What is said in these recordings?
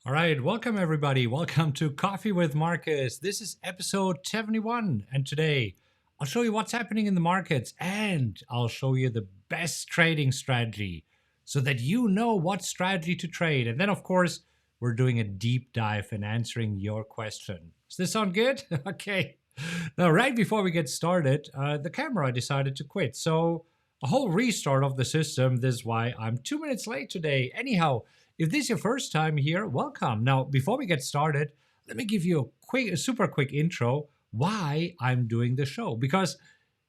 All right, welcome everybody. Welcome to Coffee with Markus. This is episode 71, and today I'll show you what's happening in the markets and I'll show you the best trading strategy so that you know what strategy to trade. And then, of course, we're doing a deep dive and answering your question. Does this sound good? Okay. Now, right before we get started, the camera decided to quit. So, a whole restart of the system. This is why I'm 2 minutes late today. Anyhow, if this is your first time here, welcome. Now, before we get started, let me give you a super quick intro why I'm doing the show. Because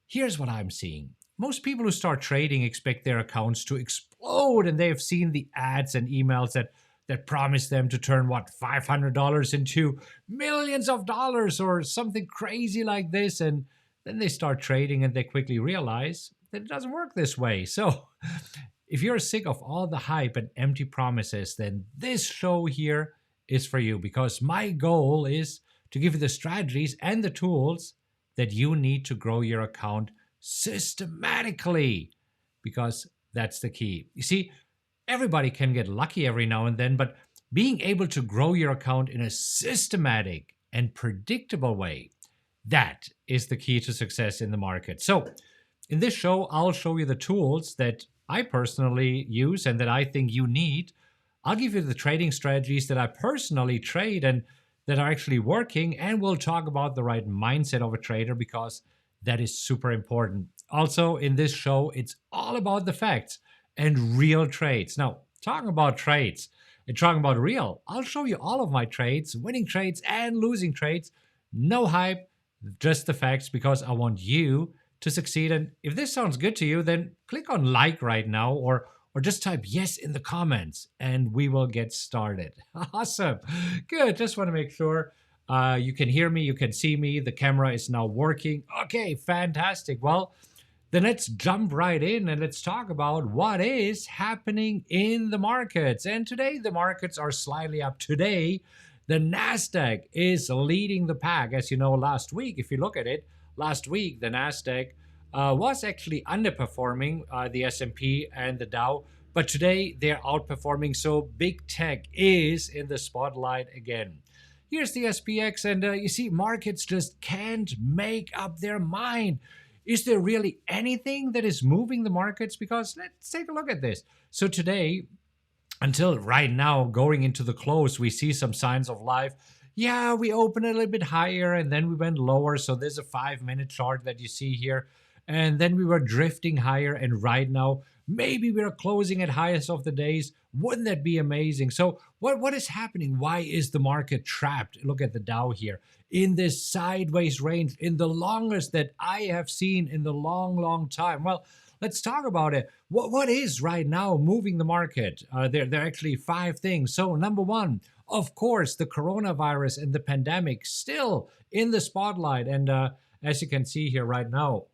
here's what I'm seeing. Most people who start trading expect their accounts to explode, and they have seen the ads and emails that promise them to turn $500 into millions of dollars or something crazy like this. And then they start trading and they quickly realize that it doesn't work this way. So if you're sick of all the hype and empty promises, then this show here is for you, because my goal is to give you the strategies and the tools that you need to grow your account systematically, because that's the key. You see, everybody can get lucky every now and then, but being able to grow your account in a systematic and predictable way, that is the key to success in the market. So in this show, I'll show you the tools that I personally use and that I think you need. I'll give you the trading strategies that I personally trade and that are actually working, and we'll talk about the right mindset of a trader, because that is super important. Also, in this show, it's all about the facts and real trades. Now, talking about trades and talking about real, I'll show you all of my trades, winning trades and losing trades. No hype, just the facts, because I want you to succeed. And if this sounds good to you, then click on like right now, or just type yes in the comments and we will get started. Awesome. Good. Just want to make sure you can hear me, you can see me. The camera is now working. Okay, fantastic. Well, then let's jump right in and let's talk about what is happening in the markets. And today the markets are slightly up. Today, the NASDAQ is leading the pack. As you know, last week, if you look at it, last week, the NASDAQ was actually underperforming the S&P and the Dow, but today they're outperforming. So big tech is in the spotlight again. Here's the SPX, and you see, markets just can't make up their mind. Is there really anything that is moving the markets? Because let's take a look at this. So today, until right now, going into the close, we see some signs of life. Yeah, we opened a little bit higher and then we went lower. So there's a 5-minute chart that you see here. And then we were drifting higher. And right now, maybe we're closing at highest of the days. Wouldn't that be amazing? So what is happening? Why is the market trapped? Look at the Dow here in this sideways range, in the longest that I have seen in the long time. Well, let's talk about it. What is right now moving the market? There are actually 5 things. So number one, of course, the coronavirus and the pandemic still in the spotlight. And as you can see here right now,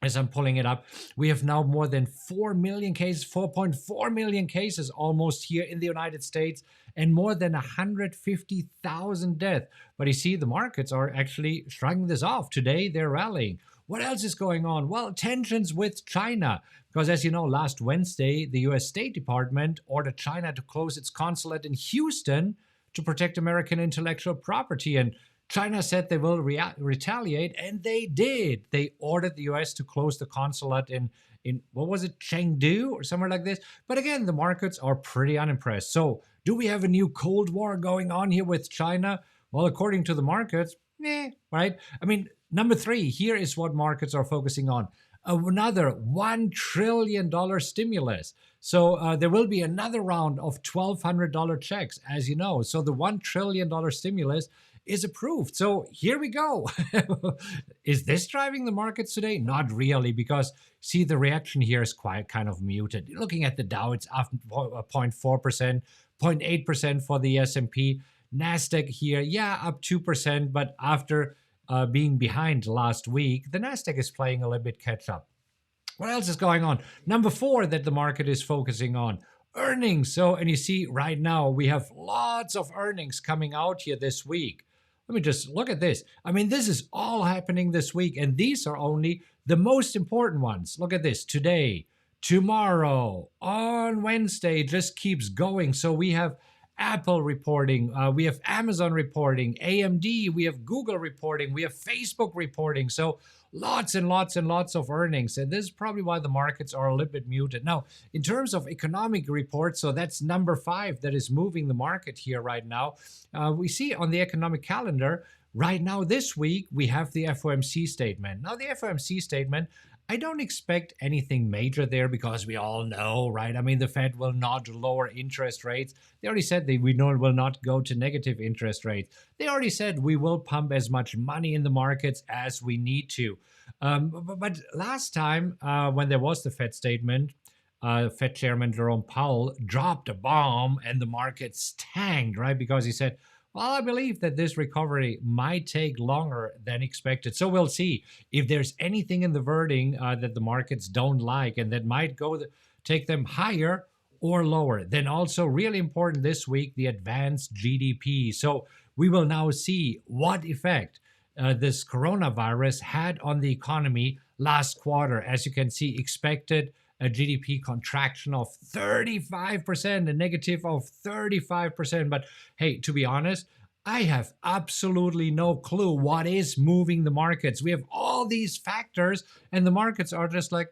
as I'm pulling it up, we have now more than 4 million cases, 4.4 million cases almost here in the United States, and more than 150,000 deaths. But you see, the markets are actually shrugging this off. Today, they're rallying. What else is going on? Well, tensions with China. Because as you know, last Wednesday, the US State Department ordered China to close its consulate in Houston to protect American intellectual property. And China said they will retaliate, and they did. They ordered the US to close the consulate in what was it, Chengdu or somewhere like this. But again, the markets are pretty unimpressed. So do we have a new Cold War going on here with China? Well, according to the markets, right? I mean, number 3, here is what markets are focusing on. Another $1 trillion stimulus. So there will be another round of $1,200 checks, as you know. So the $1 trillion stimulus is approved. So here we go. Is this driving the markets today? Not really, because see, the reaction here is quite kind of muted. Looking at the Dow, it's up 0.4%, 0.8% for the S&P. NASDAQ here, yeah, up 2%, but after being behind last week, the NASDAQ is playing a little bit catch up. What else is going on? Number 4 that the market is focusing on, earnings. So, and you see right now, we have lots of earnings coming out here this week. Let me just look at this. I mean, this is all happening this week, and these are only the most important ones. Look at this. Today, tomorrow, on Wednesday, just keeps going. So we have Apple reporting, we have Amazon reporting, AMD, we have Google reporting, we have Facebook reporting. So lots and lots and lots of earnings. And this is probably why the markets are a little bit muted. Now, in terms of economic reports, so that's number 5 that is moving the market here right now. We see on the economic calendar, right now this week, we have the FOMC statement. Now, the FOMC statement, I don't expect anything major there because we all know, right? I mean, the Fed will not lower interest rates. They already said we will not go to negative interest rates. They already said we will pump as much money in the markets as we need to. But last time when there was the Fed statement, Fed Chairman Jerome Powell dropped a bomb and the markets tanked, right? Because he said, well, I believe that this recovery might take longer than expected. So we'll see if there's anything in the wording that the markets don't like and that might take them higher or lower. Then also really important this week, the advanced GDP. So we will now see what effect this coronavirus had on the economy last quarter. As you can see, expected a GDP contraction of 35%, a negative of 35%. But hey, to be honest, I have absolutely no clue what is moving the markets. We have all these factors and the markets are just like,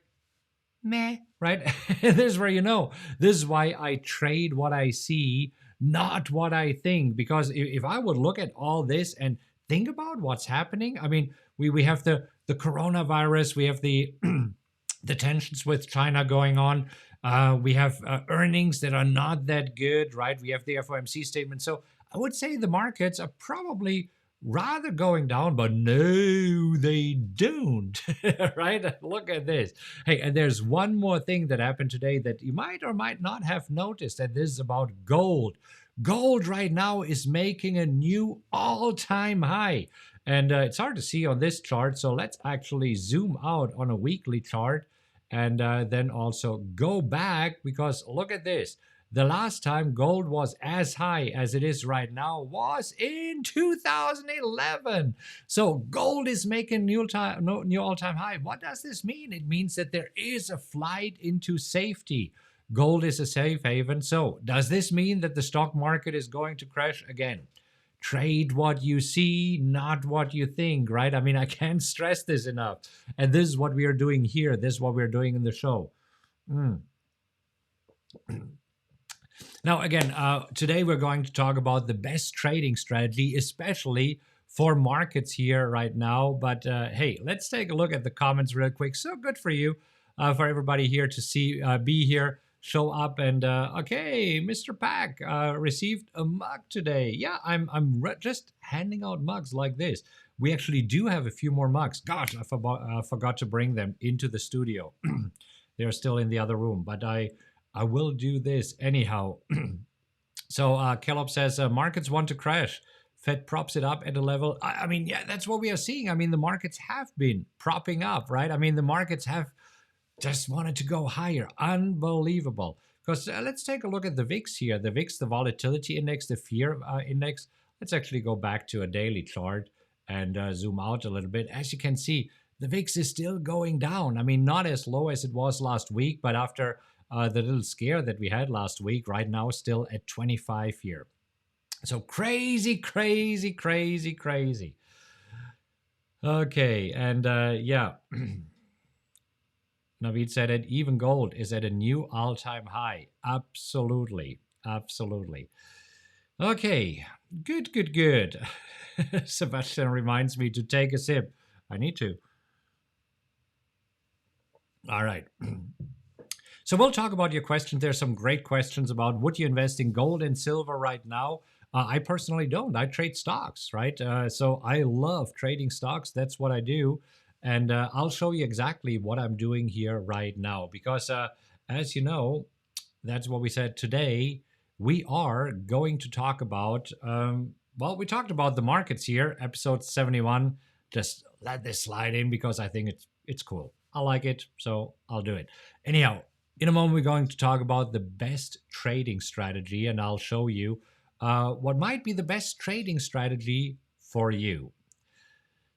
meh, right? This is where this is why I trade what I see, not what I think. Because if I would look at all this and think about what's happening, I mean, we have the coronavirus, we have the the tensions with China going on. We have earnings that are not that good, right? We have the FOMC statement. So I would say the markets are probably rather going down, but no, they don't, right? Look at this. Hey, and there's one more thing that happened today that you might or might not have noticed, and this is about gold. Gold right now is making a new all-time high. And it's hard to see on this chart, so let's actually zoom out on a weekly chart and then also go back, because look at this. The last time gold was as high as it is right now was in 2011. So gold is making new all-time high. What does this mean? It means that there is a flight into safety. Gold is a safe haven. So does this mean that the stock market is going to crash again? Trade what you see, not what you think, right? I mean, I can't stress this enough. And this is what we are doing here. This is what we're doing in the show. Now, again, today we're going to talk about the best trading strategy, especially for markets here right now. But hey, let's take a look at the comments real quick. So good for you, for everybody here to be here, show up, and okay, Mr. Pack received a mug today. Yeah, I'm just handing out mugs like this. We actually do have a few more mugs. Gosh, I forgot to bring them into the studio. They're still in the other room, but I will do this anyhow. So Kellogg says markets want to crash. Fed props it up at a level. I mean, yeah, that's what we are seeing. I mean, the markets have been propping up, right? I mean, the markets have just wanted to go higher. Unbelievable. Because let's take a look at the VIX here. The VIX, the volatility index, the fear index. Let's actually go back to a daily chart and zoom out a little bit. As you can see, the VIX is still going down. I mean, not as low as it was last week, but after the little scare that we had last week, right now still at 25 here. So crazy, crazy, crazy, crazy. Okay, and yeah. Naveed said it, even gold is at a new all-time high. Absolutely, absolutely. Okay, good, good, good. Sebastian reminds me to take a sip. I need to. All right. So we'll talk about your questions. There's some great questions about would you invest in gold and silver right now? I personally don't. I trade stocks, right? So I love trading stocks. That's what I do. And I'll show you exactly what I'm doing here right now. Because as you know, that's what we said today. We are going to talk about, well, we talked about the markets here, episode 71. Just let this slide in because I think it's cool. I like it, so I'll do it. Anyhow, in a moment, we're going to talk about the best trading strategy, and I'll show you what might be the best trading strategy for you.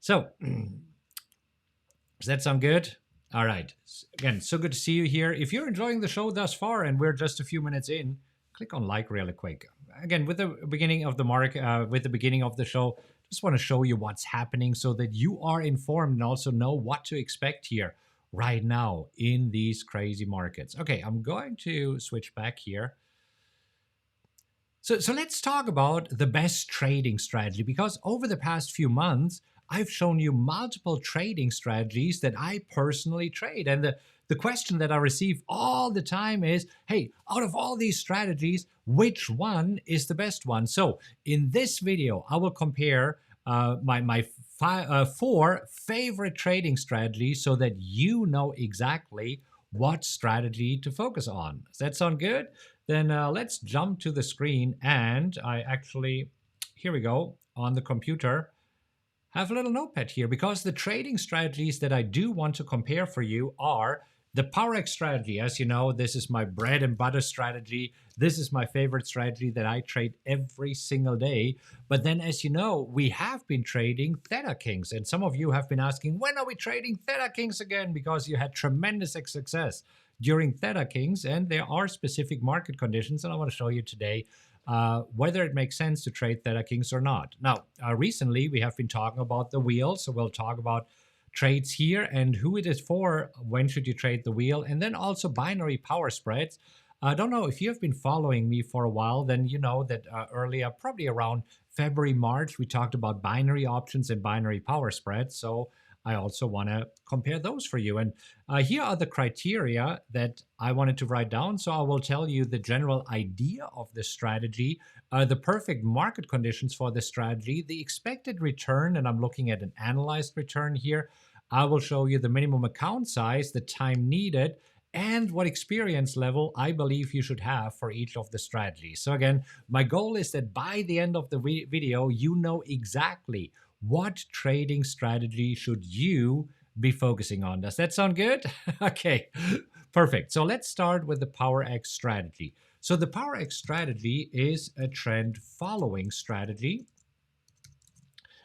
So, does that sound good? All right. Again, so good to see you here. If you're enjoying the show thus far and we're just a few minutes in, click on like really quick. Again, with the beginning of the with the beginning of the show, just want to show you what's happening so that you are informed and also know what to expect here right now in these crazy markets. Okay, I'm going to switch back here. So let's talk about the best trading strategy, because over the past few months, I've shown you multiple trading strategies that I personally trade. And the question that I receive all the time is, hey, out of all these strategies, which one is the best one? So in this video, I will compare my four favorite trading strategies so that you know exactly what strategy to focus on. Does that sound good? Then let's jump to the screen, and I actually, here we go, on the computer, have a little notepad here, because the trading strategies that I do want to compare for you are the PowerX strategy. As you know, this is my bread and butter strategy. This is my favorite strategy that I trade every single day. But then, as you know, we have been trading Theta Kings. And some of you have been asking, when are we trading Theta Kings again? Because you had tremendous success during Theta Kings, and there are specific market conditions. And I want to show you today whether it makes sense to trade Theta Kings or not. Now, recently we have been talking about the wheel, so we'll talk about trades here and who it is for, when should you trade the wheel, and then also binary power spreads. I don't know if you have been following me for a while, then you know that earlier, probably around February, March, we talked about binary options and binary power spreads. So I also want to compare those for you. And here are the criteria that I wanted to write down. So I will tell you the general idea of the strategy, the perfect market conditions for the strategy, the expected return, and I'm looking at an analyzed return here. I will show you the minimum account size, the time needed, and what experience level I believe you should have for each of the strategies. So again, my goal is that by the end of the video, you know exactly what trading strategy should you be focusing on. Does that sound good? Okay, perfect. So let's start with the PowerX strategy. So the PowerX strategy is a trend following strategy.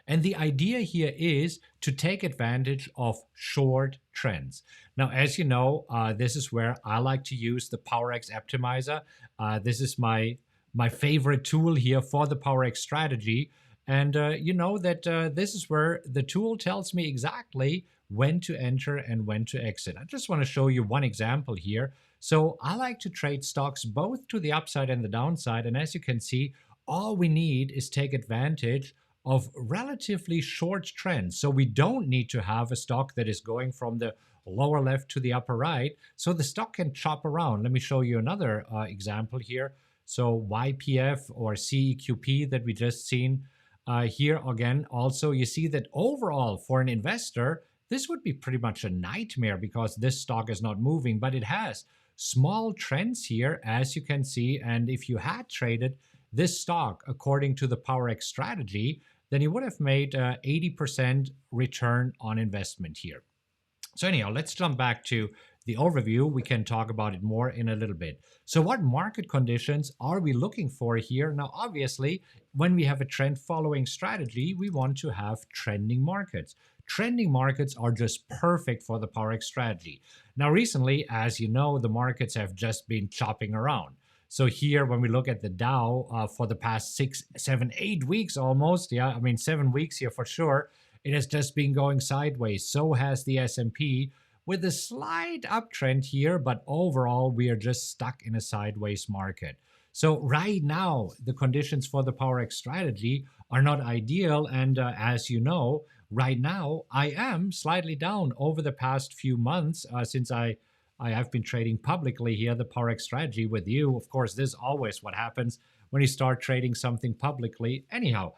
And the idea here is to take advantage of short trends. Now, as you know, this is where I like to use the PowerX Optimizer. This is my favorite tool here for the PowerX strategy. And you know that this is where the tool tells me exactly when to enter and when to exit. I just want to show you one example here. So I like to trade stocks both to the upside and the downside. And as you can see, all we need is take advantage of relatively short trends. So we don't need to have a stock that is going from the lower left to the upper right. So the stock can chop around. Let me show you another example here. So YPF or CEQP that we just seen here again. Also, you see that overall for an investor, this would be pretty much a nightmare because this stock is not moving, but it has small trends here, as you can see. And if you had traded this stock according to the PowerX strategy, then you would have made 80% return on investment here. So anyhow, let's jump back to the overview. We can talk about it more in a little bit. So what market conditions are we looking for here? Now, obviously, when we have a trend following strategy, we want to have trending markets. Trending markets are just perfect for the PowerX strategy. Now, recently, as you know, the markets have just been chopping around. So here, when we look at the Dow for the past 6, 7, 8 weeks almost, 7 weeks here for sure, it has just been going sideways. So has the S&P with a slight uptrend here, but overall, we are just stuck in a sideways market. So right now, the conditions for the PowerX strategy are not ideal. And as you know, right now, I am slightly down over the past few months since I have been trading publicly here, the PowerX strategy with you. Of course, this is always what happens when you start trading something publicly. Anyhow,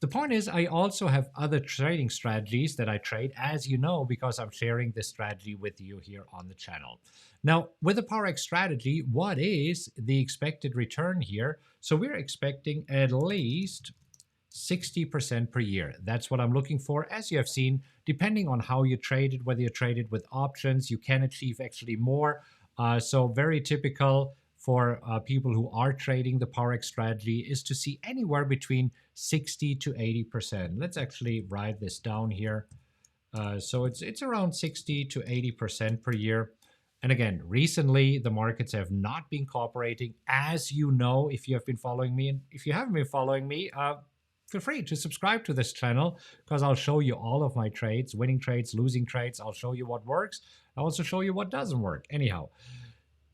the point is I also have other trading strategies that I trade, as you know, because I'm sharing this strategy with you here on the channel. Now, with the PowerX strategy, what is the expected return here? So we're expecting at least 60% per year. That's what I'm looking for. As you have seen, depending on how you trade it, whether you trade it with options, you can achieve actually more. So very typical for people who are trading the PowerX strategy is to see anywhere between 60 to 80%. Let's actually write this down here. So it's around 60 to 80% per year. And again, recently the markets have not been cooperating, as you know, if you have been following me. And if you haven't been following me, feel free to subscribe to this channel because I'll show you all of my trades, winning trades, losing trades. I'll show you what works. I'll also show you what doesn't work. Anyhow,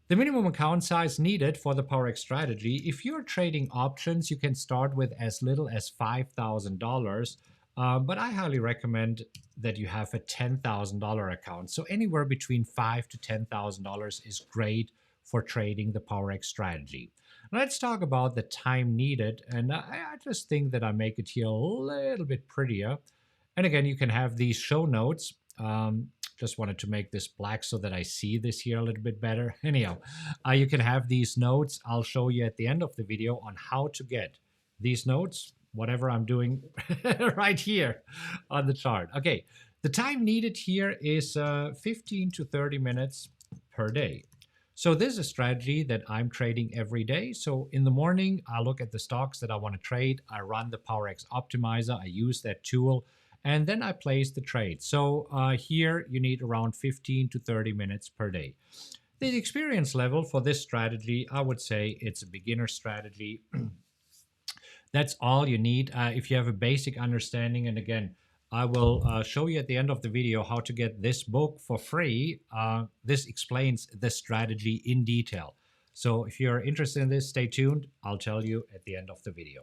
the minimum account size needed for the PowerX strategy, if you're trading options, you can start with as little as $5,000. But I highly recommend that you have a $10,000 account. So anywhere between $5,000 to $10,000 is great for trading the PowerX strategy. Now let's talk about the time needed. And I just think that I make it here a little bit prettier. And again, you can have these show notes. Just wanted to make this black so that I see this here a little bit better. Anyhow, you can have these notes. I'll show you at the end of the video on how to get these notes, whatever I'm doing right here on the chart. Okay, the time needed here is 15 to 30 minutes per day. So this is a strategy that I'm trading every day. So in the morning, I look at the stocks that I want to trade. I run the PowerX Optimizer. I use that tool. And then I place the trade. So here you need around 15 to 30 minutes per day. The experience level for this strategy, I would say it's a beginner strategy. That's all you need. If you have a basic understanding, and again, I will show you at the end of the video how to get this book for free. This explains the strategy in detail. So if you're interested in this, stay tuned. I'll tell you at the end of the video.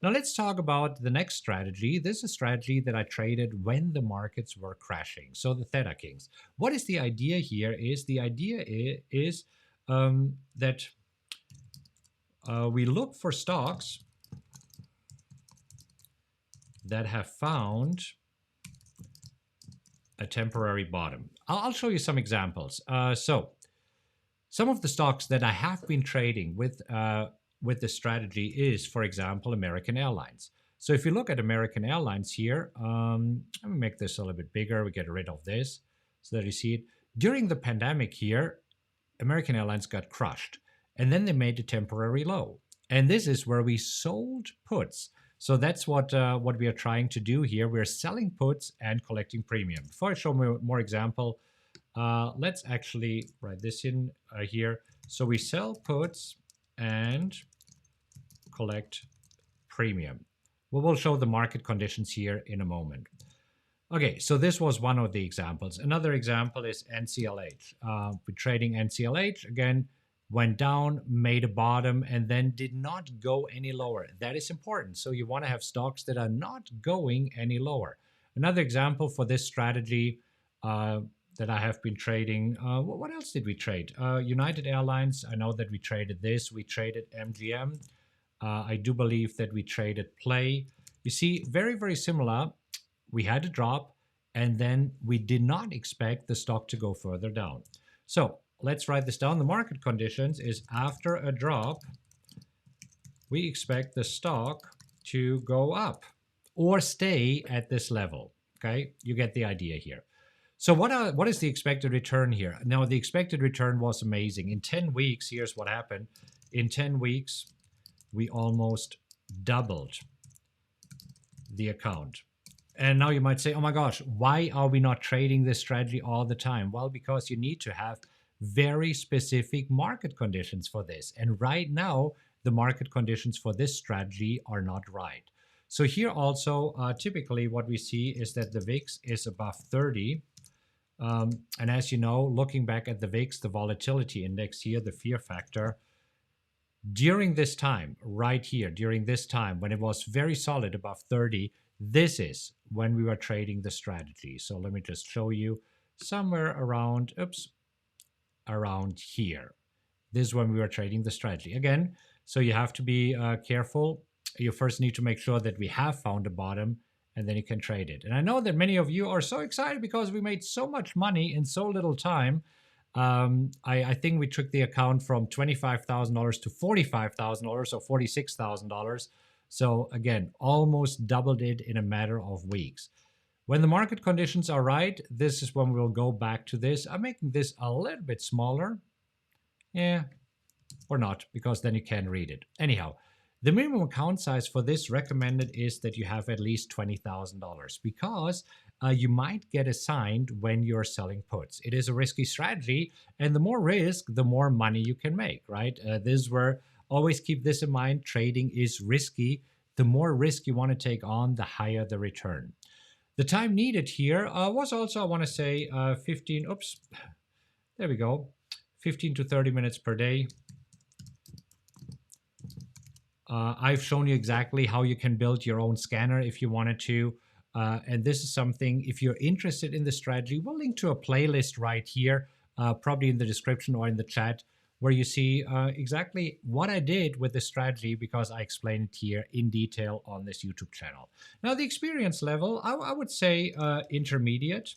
Now let's talk about the next strategy. This is a strategy that I traded when the markets were crashing. So the Theta Kings. What is the idea here? The idea is that we look for stocks that have found a temporary bottom. I'll show you some examples. So some of the stocks that I have been trading with this strategy is, for example, American Airlines. So if you look at American Airlines here, let me make this a little bit bigger. We get rid of this so that you see it. During the pandemic here, American Airlines got crushed, and then they made a temporary low. And this is where we sold puts. So that's what we are trying to do here. We're selling puts and collecting premium. Before I show more example, let's actually write this in here. So we sell puts and collect premium. We'll show the market conditions here in a moment. Okay, so this was one of the examples. Another example is NCLH. We're trading NCLH, again, went down, made a bottom, and then did not go any lower. That is important. So you want to have stocks that are not going any lower. Another example for this strategy that I have been trading. What else did we trade? United Airlines, I know that we traded this. We traded MGM. I do believe that we traded Play. You see, very, very similar. We had a drop, and then we did not expect the stock to go further down. So let's write this down. The market conditions is after a drop, we expect the stock to go up or stay at this level. Okay, you get the idea here. So what is the expected return here? Now, the expected return was amazing. In 10 weeks, here's what happened. In 10 weeks, we almost doubled the account. And now you might say, oh my gosh, why are we not trading this strategy all the time? Well, because you need to have very specific market conditions for this. And right now, the market conditions for this strategy are not right. So here also, typically what we see is that the VIX is above 30. And as you know, looking back at the VIX, the volatility index here, the fear factor, during this time, right here, during this time, when it was very solid above 30, this is when we were trading the strategy. So let me just show you somewhere around, around here. This is when we were trading the strategy. Again, so you have to be careful. You first need to make sure that we have found a bottom, and then you can trade it. And I know that many of you are so excited because we made so much money in so little time. I think we took the account from $25,000 to $45,000 or $46,000. So again, almost doubled it in a matter of weeks. When the market conditions are right, this is when we'll go back to this. I'm making this a little bit smaller. Yeah, or not, because then you can read it. Anyhow, the minimum account size for this recommended is that you have at least $20,000 because you might get assigned when you're selling puts. It is a risky strategy, and the more risk, the more money you can make, right? This is where always keep this in mind. Trading is risky. The more risk you want to take on, the higher the return. The time needed here was also, I want to say, 15, oops, there we go, 15 to 30 minutes per day. I've shown you exactly how you can build your own scanner if you wanted to. And this is something, if you're interested in the strategy, we'll link to a playlist right here, probably in the description or in the chat, where you see exactly what I did with the strategy, because I explain it here in detail on this YouTube channel. Now, the experience level, I would say intermediate,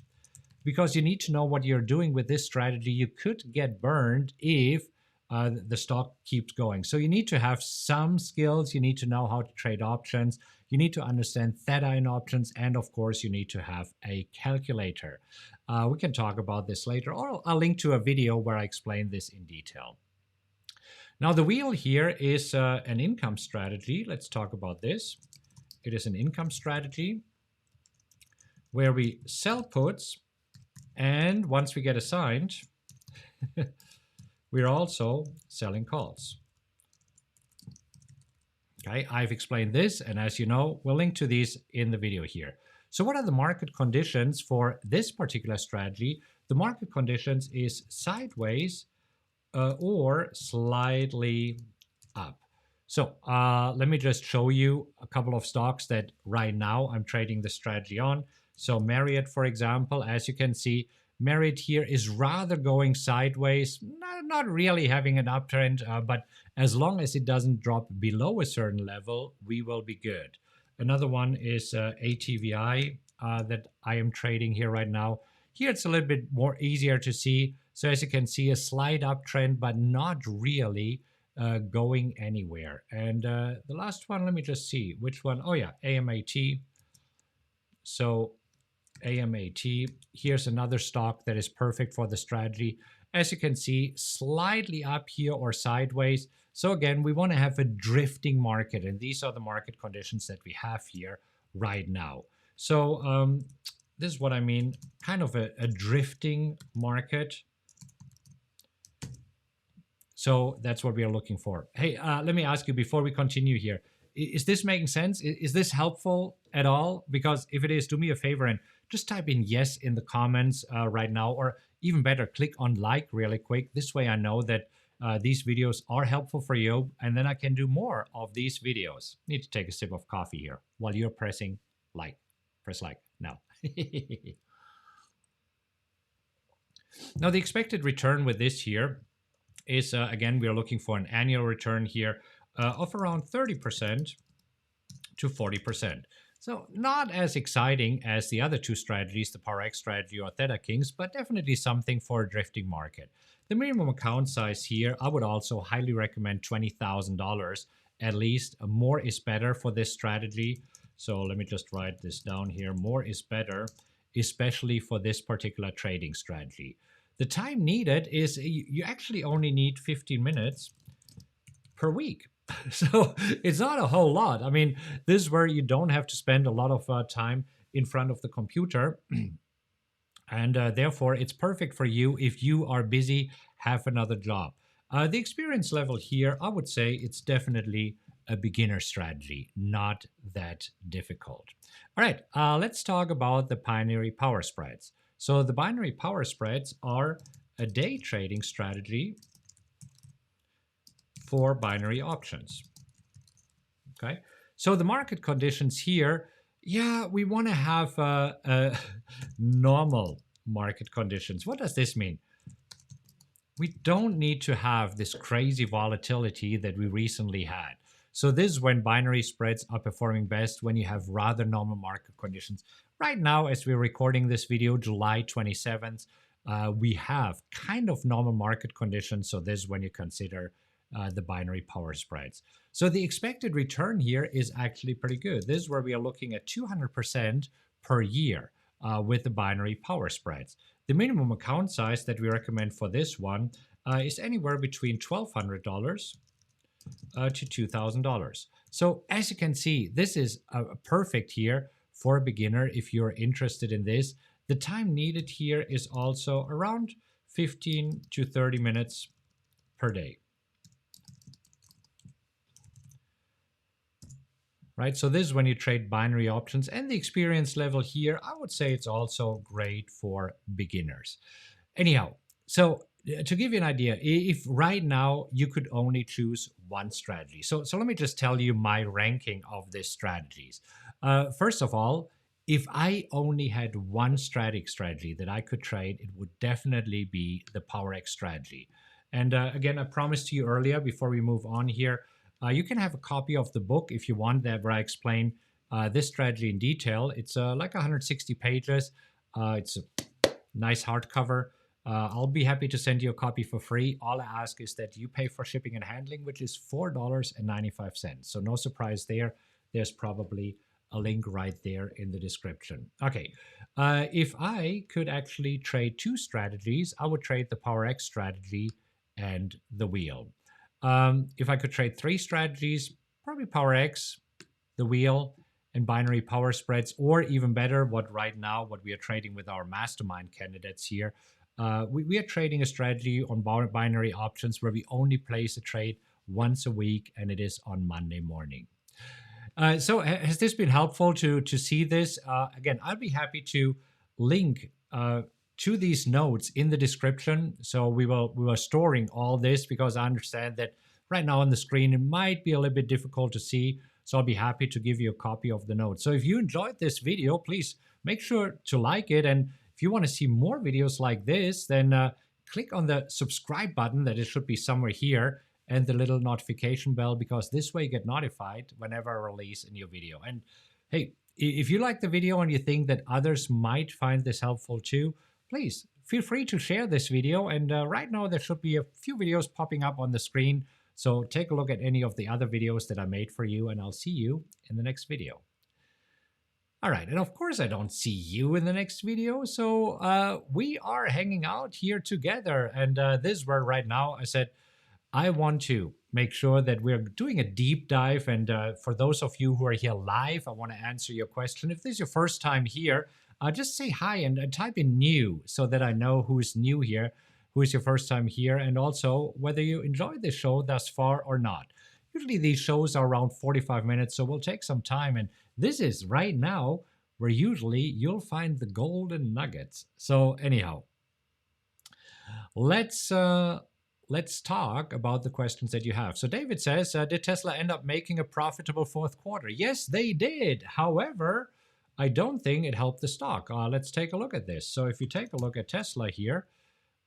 because you need to know what you're doing with this strategy. You could get burned if the stock keeps going. So you need to have some skills. You need to know how to trade options. You need to understand theta in options. And of course, you need to have a calculator. We can talk about this later, or I'll link to a video where I explain this in detail. Now, the wheel here is an income strategy. Let's talk about this. It is an income strategy where we sell puts. And once we get assigned, we're also selling calls. Okay, I've explained this, and as you know, we'll link to these in the video here. So what are the market conditions for this particular strategy? The market conditions is sideways or slightly up. So let me just show you a couple of stocks that right now I'm trading the strategy on. So Marriott, for example, as you can see, Marriott here is rather going sideways, not really having an uptrend, but as long as it doesn't drop below a certain level, we will be good. Another one is ATVI that I am trading here right now. Here it's a little bit more easier to see. So as you can see, a slight uptrend, but not really going anywhere. And the last one, let me just see which one. Oh yeah, AMAT. So AMAT, here's another stock that is perfect for the strategy. As you can see, slightly up here or sideways. So again, we want to have a drifting market, and these are the market conditions that we have here right now. So this is what I mean, kind of a drifting market. So that's what we are looking for. Hey, let me ask you before we continue here. Is this making sense? Is this helpful at all? Because if it is, do me a favor and just type in yes in the comments right now, or even better, click on like really quick. This way I know that these videos are helpful for you, and then I can do more of these videos. Need to take a sip of coffee here while you're pressing like. Press like now. Now, the expected return with this here is, again, we are looking for an annual return here of around 30% to 40%. So not as exciting as the other two strategies, the PowerX strategy or Theta Kings, but definitely something for a drifting market. The minimum account size here, I would also highly recommend $20,000 at least. More is better for this strategy. So let me just write this down here. More is better, especially for this particular trading strategy. The time needed is you actually only need 15 minutes per week. So it's not a whole lot. I mean, this is where you don't have to spend a lot of time in front of the computer. And therefore, it's perfect for you if you are busy, have another job. The experience level here, I would say it's definitely a beginner strategy, not that difficult. All right, let's talk about the binary power spreads. So the binary power spreads are a day trading strategy for binary options. Okay, so the market conditions here, yeah, we want to have normal market conditions. What does this mean? We don't need to have this crazy volatility that we recently had. So this is when binary spreads are performing best, when you have rather normal market conditions. Right now, as we're recording this video, July 27th, we have kind of normal market conditions. So this is when you consider the binary power spreads. So the expected return here is actually pretty good. This is where we are looking at 200% per year with the binary power spreads. The minimum account size that we recommend for this one is anywhere between $1,200 to $2,000. So as you can see, this is perfect here for a beginner if you're interested in this. The time needed here is also around 15 to 30 minutes per day. Right, so this is when you trade binary options, and the experience level here, I would say it's also great for beginners. Anyhow, so to give you an idea, if right now you could only choose one strategy. So let me just tell you my ranking of these strategies. First of all, if I only had one strategy that I could trade, it would definitely be the PowerX strategy. And again, I promised you earlier before we move on here, you can have a copy of the book if you want, that where I explain this strategy in detail. It's like 160 pages. It's a nice hardcover. I'll be happy to send you a copy for free. All I ask is that you pay for shipping and handling, which is $4.95. So no surprise there. There's probably a link right there in the description. Okay, if I could actually trade two strategies, I would trade the PowerX strategy and the wheel. If I could trade three strategies, probably PowerX, the wheel, and binary power spreads, or even better, what we are trading with our mastermind candidates here. We are trading a strategy on binary options where we only place a trade once a week, and it is on Monday morning. So has this been helpful to see this? Again, I'll be happy to link to these notes in the description. So we were storing all this because I understand that right now on the screen it might be a little bit difficult to see. So I'll be happy to give you a copy of the notes. So if you enjoyed this video, please make sure to like it. And if you want to see more videos like this, then click on the subscribe button that it should be somewhere here, and the little notification bell, because this way you get notified whenever I release a new video. And hey, if you like the video and you think that others might find this helpful too, please feel free to share this video. And right now there should be a few videos popping up on the screen. So take a look at any of the other videos that I made for you, and I'll see you in the next video. All right, and of course I don't see you in the next video, so we are hanging out here together. And this is where right now I said, I want to make sure that we're doing a deep dive. And for those of you who are here live, I want to answer your question. If this is your first time here, just say hi and type in new so that I know who's new here, who is your first time here, and also whether you enjoyed this show thus far or not. Usually these shows are around 45 minutes, so we'll take some time. And this is right now where usually you'll find the golden nuggets. So anyhow, let's talk about the questions that you have. So David says, did Tesla end up making a profitable fourth quarter? Yes, they did. However, I don't think it helped the stock. Let's take a look at this. So if you take a look at Tesla here,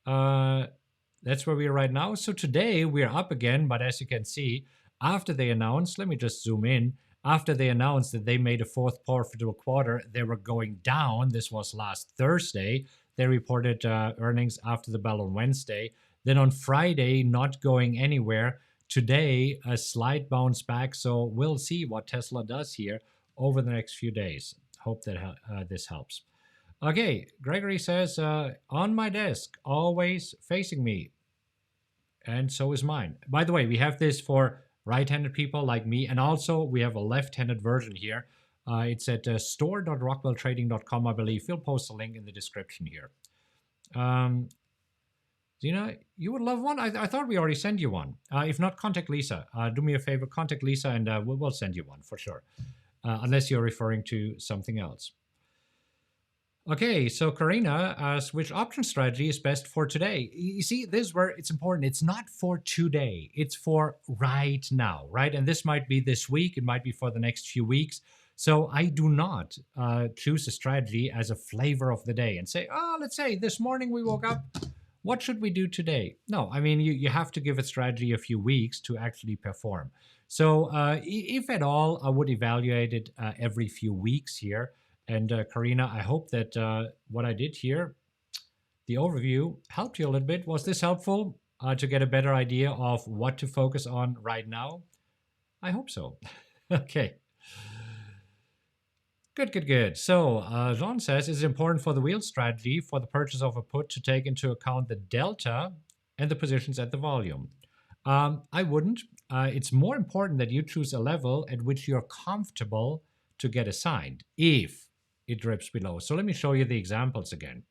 that's where we are right now. So today we're up again, but as you can see, after they announced, let me just zoom in, after they announced that they made a fourth profitable quarter, they were going down. This was last Thursday. They reported earnings after the bell on Wednesday. Then on Friday, not going anywhere. Today, a slight bounce back. So we'll see what Tesla does here over the next few days. Hope that this helps. Okay, Gregory says, on my desk, always facing me. And so is mine. By the way, we have this for right-handed people like me. And also, we have a left-handed version here. It's at store.rockwelltrading.com, I believe. We'll post a link in the description here. Dina, you would love one? I thought we already sent you one. If not, contact Lisa. Do me a favor, contact Lisa, and we'll send you one for sure. Unless you're referring to something else. Okay, so Karina asks, which option strategy is best for today? You see, this is where it's important. It's not for today. It's for right now, right? And this might be this week. It might be for the next few weeks. So I do not choose a strategy as a flavor of the day and say, oh, let's say this morning we woke up. What should we do today? No, I mean, you have to give a strategy a few weeks to actually perform. So if at all, I would evaluate it every few weeks here. And Karina, I hope that what I did here, the overview, helped you a little bit. Was this helpful to get a better idea of what to focus on right now? I hope so. Okay. Good. So Jean says, is it important for the wheel strategy for the purchase of a put to take into account the delta and the positions at the volume? I wouldn't. It's more important that you choose a level at which you're comfortable to get assigned if it drips below. So let me show you the examples again.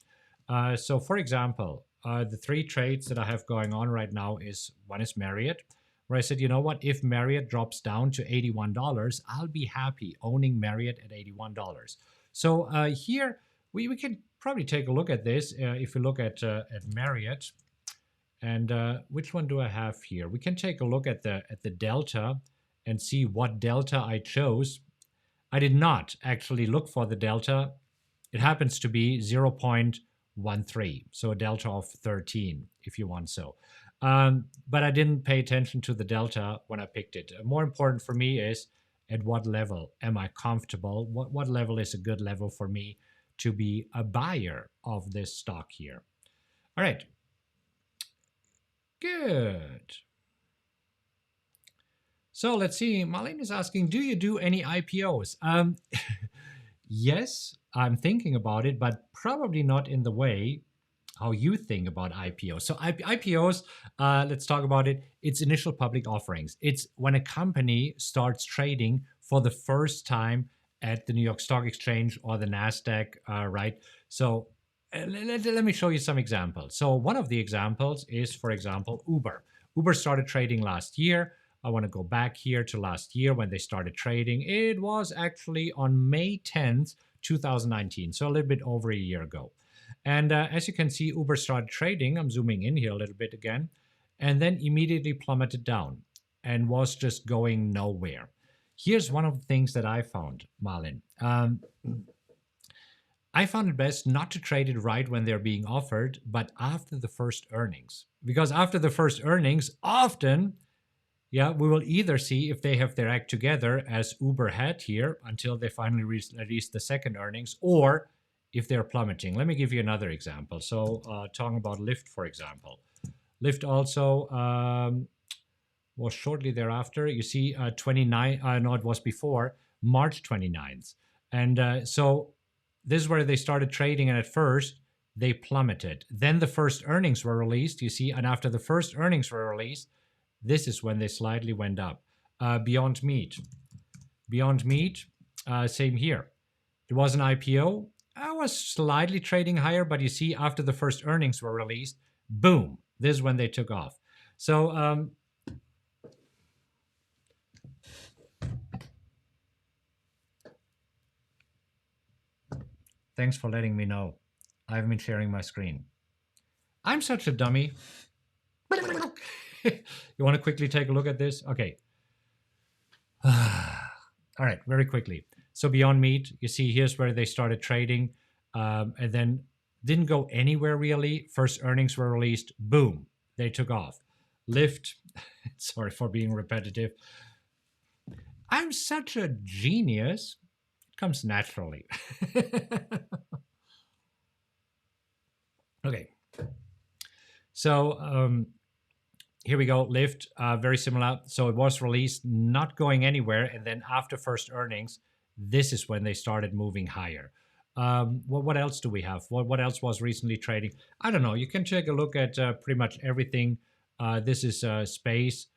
So for example, the 3 trades that I have going on right now is, one is Marriott, where I said, you know what, if Marriott drops down to $81, I'll be happy owning Marriott at $81. So here we can probably take a look at this. If we look at Marriott, and which one do I have here? We can take a look at the delta and see what delta I chose. I did not actually look for the delta. It happens to be 0.13, so a delta of 13, if you want so. But I didn't pay attention to the delta when I picked it. More important for me is at what level am I comfortable? What level is a good level for me to be a buyer of this stock here? All right. Good. So let's see. Marlene is asking, do you do any IPOs? Yes, I'm thinking about it, but probably not in the way how you think about IPOs. So IPOs, let's talk about it. It's initial public offerings. It's when a company starts trading for the first time at the New York Stock Exchange or the NASDAQ, right? So let me show you some examples. So one of the examples is, for example, Uber. Uber started trading last year. I want to go back here to last year when they started trading. It was actually on May 10th, 2019, so a little bit over a year ago. And as you can see, Uber started trading. I'm zooming in here a little bit again, and then immediately plummeted down and was just going nowhere. Here's one of the things that I found, Marlin. I found it best not to trade it right when they're being offered, but after the first earnings. Because after the first earnings, often, yeah, we will either see if they have their act together, as Uber had here, until they finally release the second earnings, or if they're plummeting. Let me give you another example. So talking about Lyft, for example. Lyft also was shortly thereafter. You see 29, no, it was before, March 29th. And so this is where they started trading, and at first they plummeted. Then the first earnings were released, you see, and after the first earnings were released, this is when they slightly went up. Beyond Meat, same here. It was an IPO. I was slightly trading higher, but you see, after the first earnings were released, boom, this is when they took off. So thanks for letting me know. I've been sharing my screen. I'm such a dummy. You want to quickly take a look at this? Okay. All right, very quickly. So Beyond Meat, you see here's where they started trading, and then didn't go anywhere really. First earnings were released, boom, they took off. Lyft, sorry for being repetitive. I'm such a genius. It comes naturally. Okay. So here we go, Lyft, very similar. So it was released, not going anywhere. And then after first earnings, this is when they started moving higher. What else do we have? What else was recently trading? I don't know. You can take a look at pretty much everything. This is Space.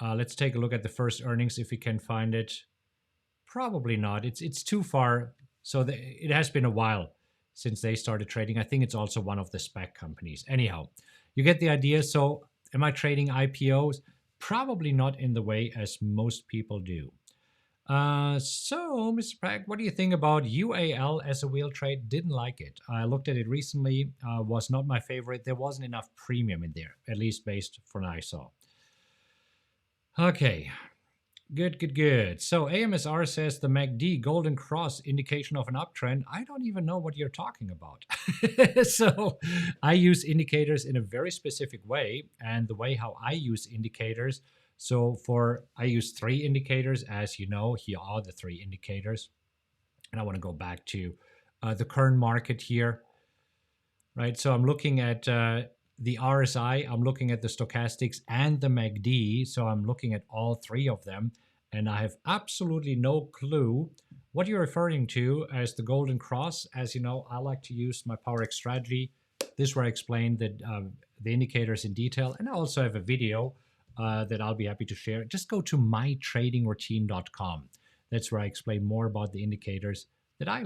Let's take a look at the first earnings if we can find it. Probably not. It's too far. So it has been a while since they started trading. I think it's also one of the SPAC companies. Anyhow, you get the idea. So am I trading IPOs? Probably not in the way as most people do. So, Mr. Prague, what do you think about UAL as a wheel trade? Didn't like it. I looked at it recently. Was not my favorite. There wasn't enough premium in there, at least based from what I saw. Okay. Good. So AMSR says the MACD golden cross indication of an uptrend. I don't even know what you're talking about. So I use indicators in a very specific way, and the way how I use indicators. So I use 3 indicators, as you know. Here are the 3 indicators, and I want to go back to the current market here, right? So I'm looking at the RSI, I'm looking at the stochastics and the MACD. So I'm looking at all 3 of them, and I have absolutely no clue what you're referring to as the golden cross. As you know, I like to use my PowerX Strategy. This is where I explain the indicators in detail, and I also have a video that I'll be happy to share. Just go to mytradingroutine.com. That's where I explain more about the indicators that I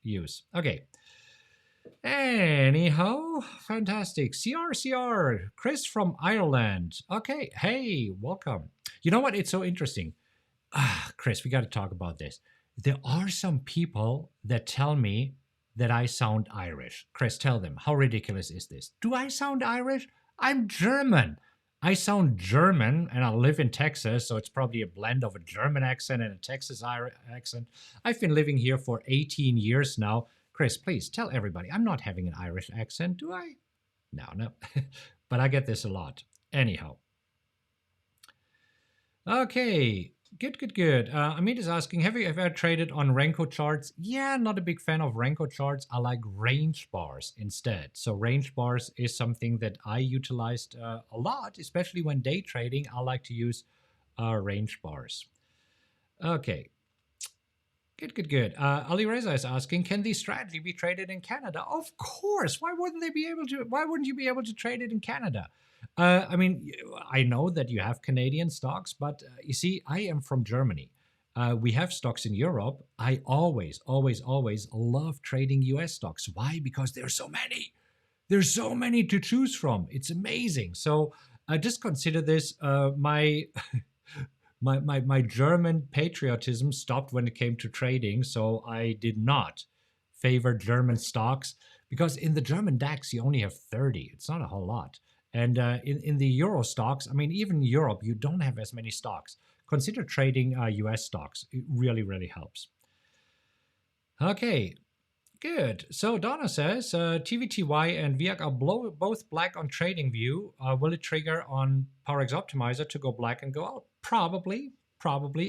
use. Okay. Anyhow, fantastic. CR, Chris from Ireland. Okay. Hey, welcome. You know what? It's so interesting. Chris, we got to talk about this. There are some people that tell me that I sound Irish. Chris, tell them, how ridiculous is this? Do I sound Irish? I'm German. I sound German, and I live in Texas, so it's probably a blend of a German accent and a Texas accent. I've been living here for 18 years now. Chris, please tell everybody, I'm not having an Irish accent, do I? No. But I get this a lot. Anyhow. Okay. Good. Amit is asking, have you ever traded on Renko charts? Yeah, not a big fan of Renko charts. I like range bars instead. So range bars is something that I utilized a lot, especially when day trading. I like to use range bars. Okay. Good. Ali Reza is asking, can the strategy be traded in Canada? Of course. Why wouldn't they be able to? Why wouldn't you be able to trade it in Canada? I mean, I know that you have Canadian stocks, but you see, I am from Germany. We have stocks in Europe. I always love trading US stocks. Why? Because there's so many. There's so many to choose from. It's amazing. So just consider this. My German patriotism stopped when it came to trading, so I did not favor German stocks because in the German DAX you only have 30. It's not a whole lot. And in the Euro stocks, I mean, even Europe, you don't have as many stocks. Consider trading US stocks. It really helps. Okay, good. So Donna says TVTY and VIAC are both black on TradingView. Will it trigger on PowerX Optimizer to go black and go out? Probably.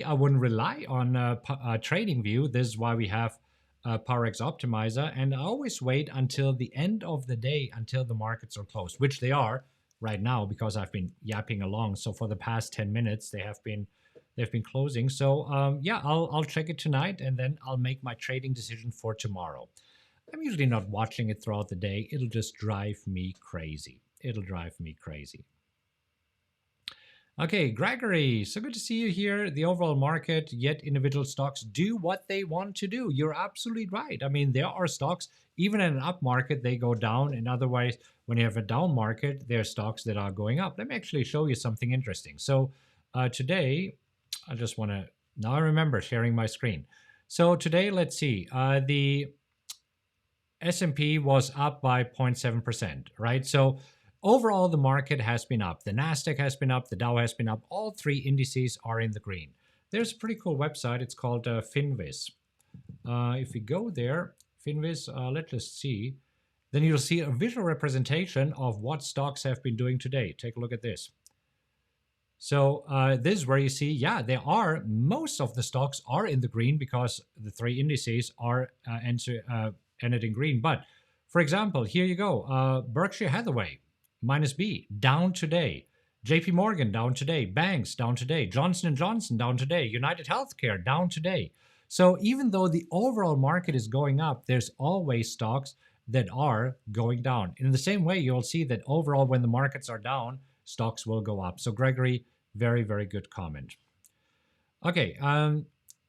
I wouldn't rely on TradingView. This is why we have PowerX Optimizer. And I always wait until the end of the day, until the markets are closed, which they are right now because I've been yapping along. So for the past 10 minutes, they've been closing. So yeah, I'll check it tonight and then I'll make my trading decision for tomorrow. I'm usually not watching it throughout the day. It'll just drive me crazy. Okay, Gregory, so good to see you here. The overall market, yet individual stocks do what they want to do. You're absolutely right. I mean, there are stocks, even in an up market, they go down. And otherwise, when you have a down market, there are stocks that are going up. Let me actually show you something interesting. So today, I just want to, now I remember sharing my screen. So today, let's see, the S&P was up by 0.7%, right? So overall, the market has been up. The NASDAQ has been up. The Dow has been up. All three indices are in the green. There's a pretty cool website. It's called Finviz. If we go there, Finviz, let's just see. Then you'll see a visual representation of what stocks have been doing today. Take a look at this. So this is where you see, yeah, most of the stocks are in the green because the three indices are ended in green. But for example, here you go. Berkshire Hathaway, minus B, down today. JP Morgan, down today. Banks, down today. Johnson & Johnson, down today. United Healthcare, down today. So even though the overall market is going up, there's always stocks that are going down. In the same way, you'll see that overall, when the markets are down, stocks will go up. So Gregory, very good comment. Okay,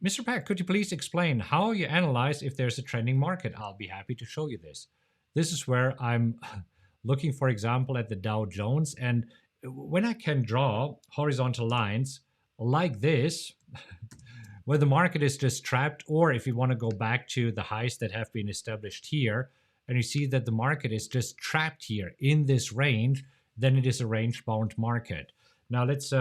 Mr. Pack, could you please explain how you analyze if there's a trending market? I'll be happy to show you this. This is where I'm looking, for example, at the Dow Jones. And when I can draw horizontal lines like this, where the market is just trapped, or if you want to go back to the highs that have been established here, and you see that the market is just trapped here in this range, then it is a range-bound market. Now let's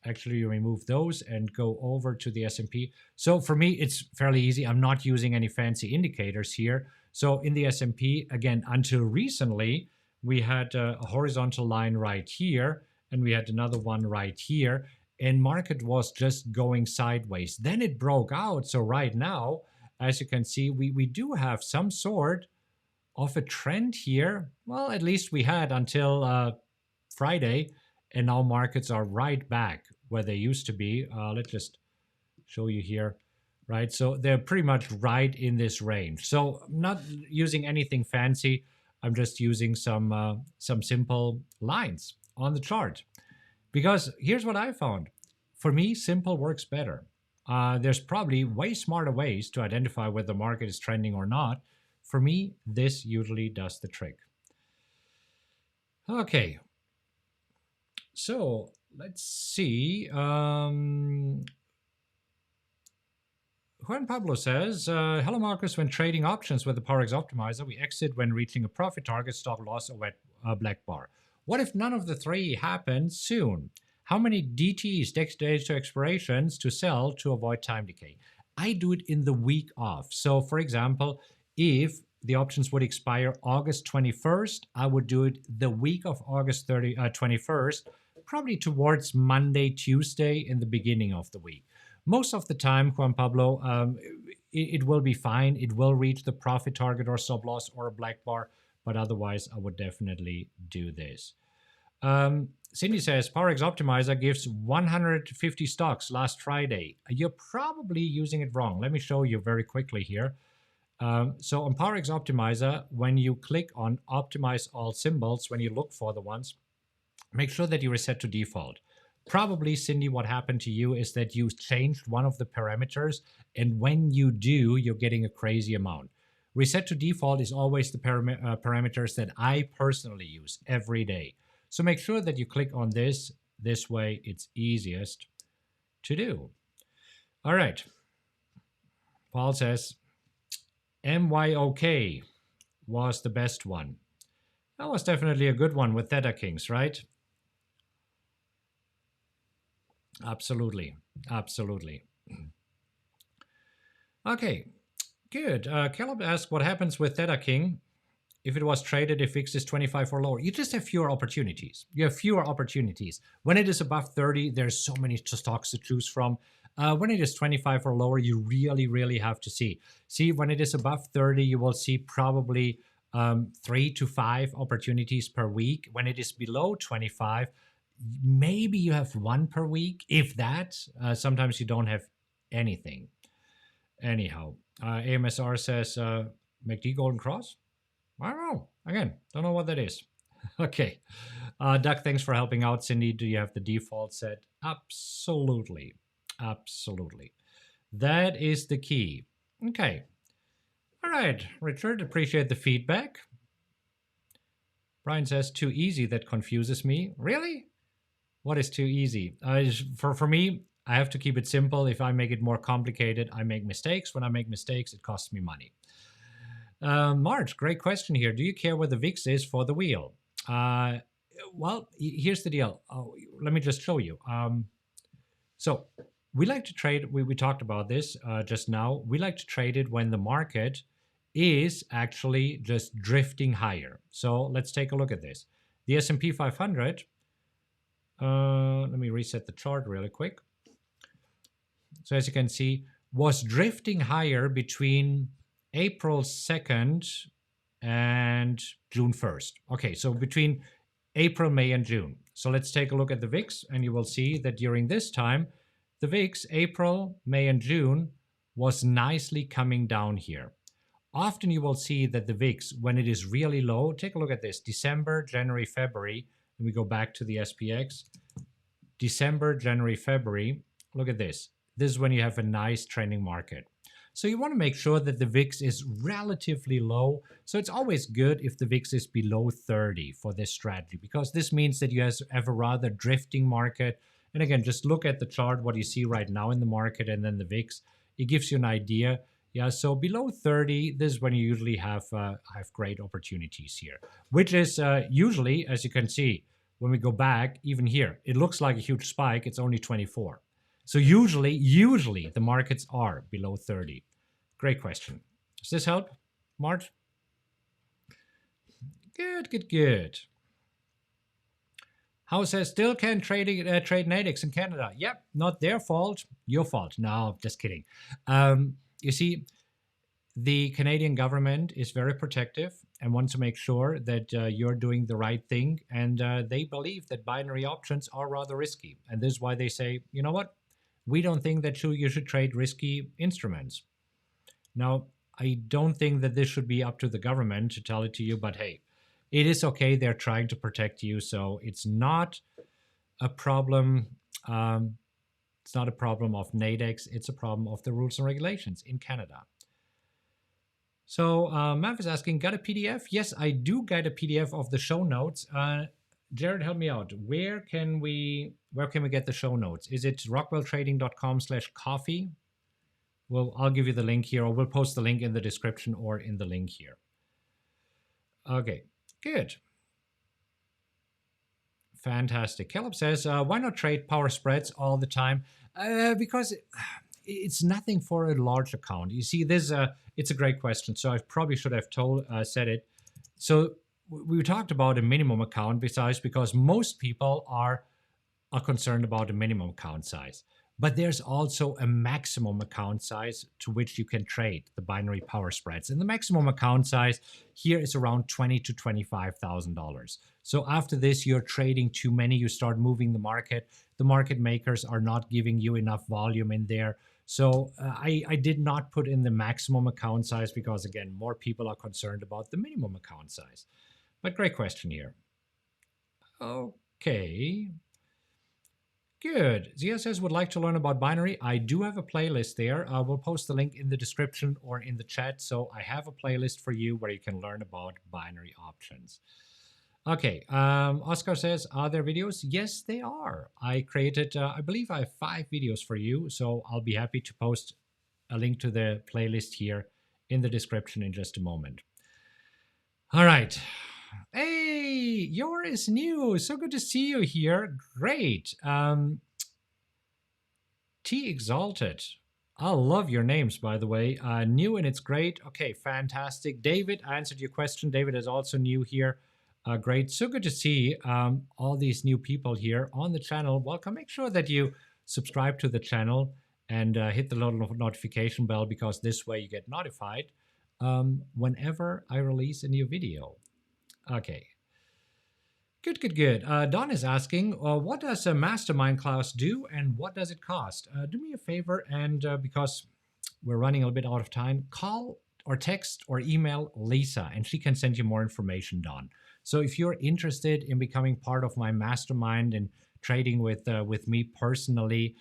actually remove those and go over to the S&P. So for me, it's fairly easy. I'm not using any fancy indicators here. So in the S&P, again, until recently, we had a horizontal line right here, and we had another one right here, and market was just going sideways. Then it broke out. So right now, as you can see, we do have some sort of a trend here. Well, at least we had until Friday, and now markets are right back where they used to be. Let's just show you here, right? So they're pretty much right in this range. So I'm not using anything fancy. I'm just using some simple lines on the chart. Because here's what I found. For me, simple works better. There's probably way smarter ways to identify whether the market is trending or not. For me, this usually does the trick. Okay, so let's see. Juan Pablo says, hello Markus, when trading options with the PowerX Optimizer, we exit when reaching a profit target, stop loss, or black bar. What if none of the three happens soon? How many DTs, days to expirations, to sell to avoid time decay? I do it in the week off. So for example, if the options would expire August 21st, I would do it the week of August 21st, probably towards Monday, Tuesday in the beginning of the week. Most of the time, Juan Pablo, it will be fine. It will reach the profit target or stop loss or a black bar, but otherwise I would definitely do this. Cindy says, PowerX Optimizer gives 150 stocks last Friday. You're probably using it wrong. Let me show you very quickly here. So on PowerX Optimizer, when you click on Optimize All Symbols, when you look for the ones, make sure that you reset to default. Probably, Cindy, what happened to you is that you changed one of the parameters, and when you do, you're getting a crazy amount. Reset to default is always the parameters that I personally use every day. So make sure that you click on this. This way, it's easiest to do. All right. Paul says, MYOK was the best one. That was definitely a good one with Theta Kings, right? Absolutely. Absolutely. Okay, good. Caleb asked, what happens with Theta King if it was traded if VIX is 25 or lower? You just have fewer opportunities. You have fewer opportunities. When it is above 30, there's so many stocks to choose from. When it is 25 or lower, you really, really have to see. See, when it is above 30, you will see probably 3 to 5 opportunities per week. When it is below 25, maybe you have one per week, if that. Sometimes you don't have anything. Anyhow, AMSR says MACD Golden Cross. I don't know. Again, don't know what that is. Okay. Doug, thanks for helping out. Cindy, do you have the default set? Absolutely. Absolutely. That is the key. Okay. All right, Richard, appreciate the feedback. Brian says, too easy, that confuses me. Really? What is too easy? For me, I have to keep it simple. If I make it more complicated, I make mistakes. When I make mistakes, it costs me money. Marge, great question here. Do you care where the VIX is for the wheel? Well, here's the deal. Let me just show you. So we like to trade, we talked about this just now. We like to trade it when the market is actually just drifting higher. So let's take a look at this. The S&P 500, let me reset the chart really quick. So as you can see, was drifting higher between April 2nd and June 1st. Okay, so between April, May, and June. So let's take a look at the VIX, and you will see that during this time, the VIX, April, May, and June, was nicely coming down here. Often you will see that the VIX, when it is really low, take a look at this, December, January, February, and we go back to the SPX. December, January, February, look at this. This is when you have a nice trending market. So you want to make sure that the VIX is relatively low. So it's always good if the VIX is below 30 for this strategy, because this means that you have a rather drifting market. And again, just look at the chart, what you see right now in the market, and then the VIX. It gives you an idea. Yeah, so below 30, this is when you usually have great opportunities here, which is usually, as you can see, when we go back, even here, it looks like a huge spike. It's only 24. So usually the markets are below 30. Great question. Does this help, Mart? Good. House says, still can't trade Nadex in Canada. Yep, not their fault, your fault. No, just kidding. You see, the Canadian government is very protective and wants to make sure that you're doing the right thing. And they believe that binary options are rather risky. And this is why they say, you know what? We don't think that you should trade risky instruments. Now, I don't think that this should be up to the government to tell it to you, but hey, it is okay. They're trying to protect you, so it's not a problem. It's not a problem of Nadex. It's a problem of the rules and regulations in Canada. So Mav is asking, got a PDF? Yes, I do get a PDF of the show notes. Jared, help me out. Where can we get the show notes? Is it rockwelltrading.com/coffee? Well, I'll give you the link here, or we'll post the link in the description or in the link here. Okay, good. Fantastic. Caleb says, why not trade power spreads all the time? Because it's nothing for a large account. You see, it's a great question. So I probably should have said it. So we talked about a minimum account because most people are concerned about a minimum account size. But there's also a maximum account size to which you can trade the binary power spreads. And the maximum account size here is around $20,000 to $25,000. So after this, you're trading too many, you start moving the market. The market makers are not giving you enough volume in there. So I did not put in the maximum account size because, again, more people are concerned about the minimum account size. But great question here. Okay. Good. Zia says, would like to learn about binary. I do have a playlist there. We'll post the link in the description or in the chat. So I have a playlist for you where you can learn about binary options. Okay. Oscar says, are there videos? Yes, they are. I created, I believe I have 5 videos for you. So I'll be happy to post a link to the playlist here in the description in just a moment. All right. Hey, Yor is new. So good to see you here. Great. T Exalted. I love your names, by the way. New and it's great. Okay, fantastic. David, I answered your question. David is also new here. Great. So good to see all these new people here on the channel. Welcome. Make sure that you subscribe to the channel and hit the little notification bell because this way you get notified whenever I release a new video. Okay. Good. Don is asking, what does a mastermind class do and what does it cost? Do me a favor and because we're running a little bit out of time, call or text or email Lisa and she can send you more information, Don. So if you're interested in becoming part of my mastermind and trading with me personally,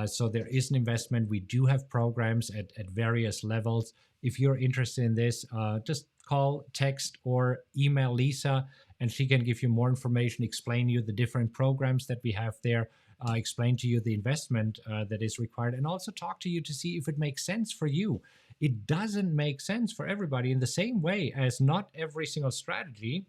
so there is an investment. We do have programs at various levels. If you're interested in this, just call, text, or email Lisa, and she can give you more information, explain you the different programs that we have there, explain to you the investment that is required, and also talk to you to see if it makes sense for you. It doesn't make sense for everybody in the same way as not every single strategy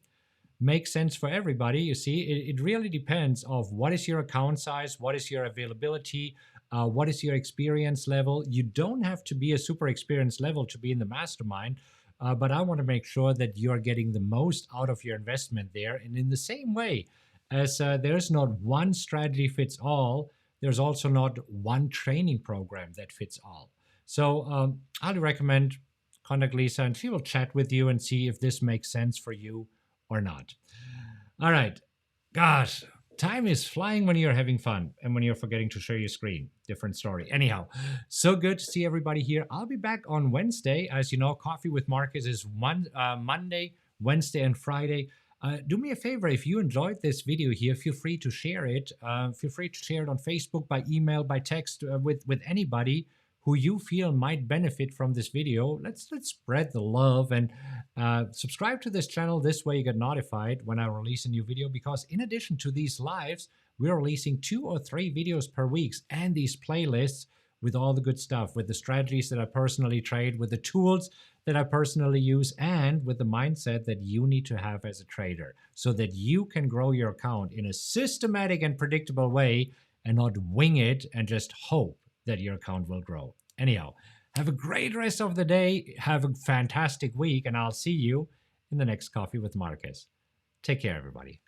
makes sense for everybody. You see, it really depends of what is your account size, what is your availability, what is your experience level. You don't have to be a super experienced level to be in the mastermind, but I want to make sure that you're getting the most out of your investment there. And in the same way as there's not one strategy fits all, there's also not one training program that fits all. So I'd recommend contact Lisa and she will chat with you and see if this makes sense for you or not. All right. Gosh, time is flying when you're having fun and when you're forgetting to share your screen. Different story. Anyhow, so good to see everybody here. I'll be back on Wednesday. As you know, Coffee with Markus is Monday, Wednesday, and Friday. Do me a favor, if you enjoyed this video here, feel free to share it. Feel free to share it on Facebook, by email, by text, with anybody who you feel might benefit from this video. Let's spread the love and subscribe to this channel. This way you get notified when I release a new video, because in addition to these lives, we're releasing 2 or 3 videos per week and these playlists with all the good stuff, with the strategies that I personally trade, with the tools that I personally use, and with the mindset that you need to have as a trader so that you can grow your account in a systematic and predictable way and not wing it and just hope that your account will grow. Anyhow, have a great rest of the day. Have a fantastic week, and I'll see you in the next Coffee with Markus. Take care, everybody.